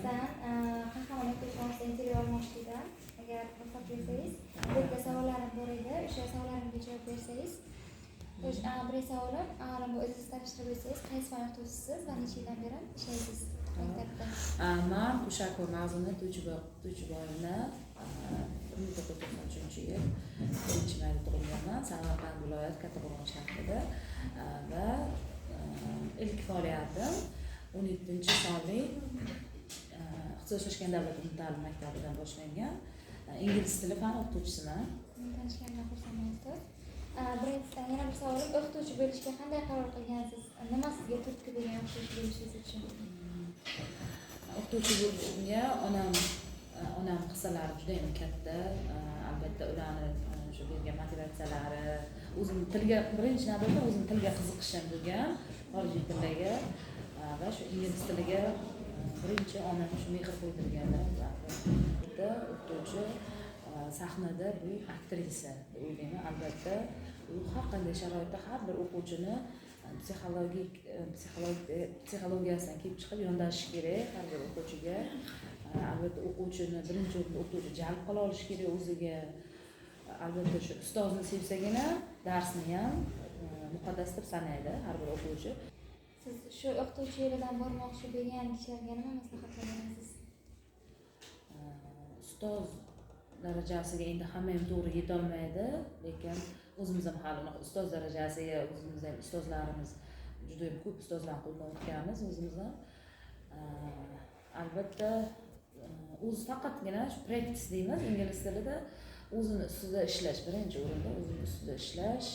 sizdan qahramon o'qituvchimizdan intervyu olmoqchiman. Agar ruxsat bersangiz, bu yerda savollarim bor edi. O'sha savollarimga javob bersangiz. Birinchi savolim, bu o'zingizni tanishtirib o'tsangiz, qaysi fan o'qituvchisiz va necha yildan beri ishlaysiz maktabda? Men Ushakov Ma'zuni To'jiboyevni 1993-yil 1-mayda tug'ilganman. Samarqand viloyat Kattaqo'rg'on shahrida va ilk faoliyatim 17-sonli ixtisoslashgan davlat umum ta'lim maktabidan boshlangan. Ingliz tili fan o'qituvchisiman. Tanishganimdan xursandman. Yana bir savolim, o'qituvchi bo'lishga qanday qaror qilgansiz? Nima sizga turtki bo'lgan o'qituvchi bo'lishingiz uchun? O'qituvchi bo'lishimga onam hissalari juda ham katta. Albatta ularni shu bergan motivatsiyalari, o'zim tilga birinchi navbatda o'zim tilga qiziqishim bo'lgan, xorijiy tillarga va shu ingliz tiliga birinchi onam shu mehr qo'ydirganlar. Bitta o'qituvchi sahnada bu aktrisa deb o'ylayman. Albatta u har qanday sharoitda har bir o'quvchini psixologiyasidan kelib chiqib yondashish kerak har bir o'quvchiga. Albatta o'quvchini birinchi o'rinda o'qituvchi jalb qila olish kerak o'ziga. Albatta shu ustozni sevsagina darsni ham muqaddas deb sanaydi har bir o'quvchi. Siz shu o'qituvchi yo'lidan bormoqchi bo'lgan kishilarga nima maslahat berasiz? Ustoz darajasiga endi hamma ham to'g'ri yeta olmaydi, lekin o'zimiz ham hali unaqa ustoz darajasiga o'zimiz ham ustozlarimiz juda ham ko'p ustozlarni qo'ldan o'tganmiz o'zimiz ham. Albatta o'zi faqatgina shu practice deymiz ingliz tilida, o'zini ustida ishlash birinchi o'rinda, o'zini ustida ishlash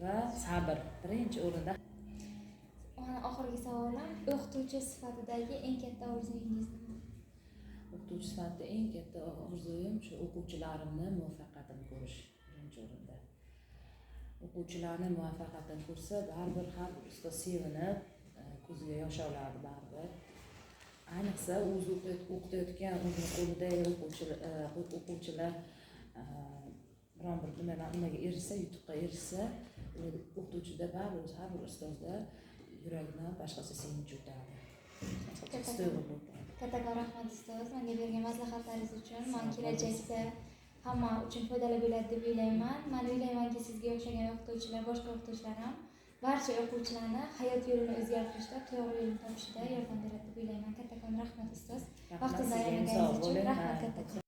va sabr birinchi o'rinda. Oxirgi savolim, o'qituvchi sifatidagi eng katta orzungiz nima? O'qituvchi sifatida eng katta orzuyim shu o'quvchilarimni muvaffaqiyatini ko'rish birinchi o'rinda. O'quvchilarning muvaffaqiyatini ko'rsa, baribir har bir ustoz sevinib, ko'ziga yosh oladi baribir. Ayniqsa o'zi o'qitayotgan o'zini qo'lidagi o'quvchilar biron bir nimaga erishsa, yutuqqa erishsa, o'qituvchida baribir har bir ustozda yuragini boshqacha sevinch o'tadi. Kattakon rahmat ustoz, menga bergan maslahatlaringiz uchun. Men kelajakda hamma uchun foydali bo'ladi deb o'ylayman. Men o'ylaymanki, sizga o'xshagan o'qituvchilar, boshqa o'qituvchilar ham barcha o'quvchilarni hayot yo'lini o'zgartirishda, to'g'ri yo'lni topishda yordam beradi deb o'ylayman. Kattakon rahmat ustoz. Vaqtingizni ayirganingiz uchun rahmat kattakon.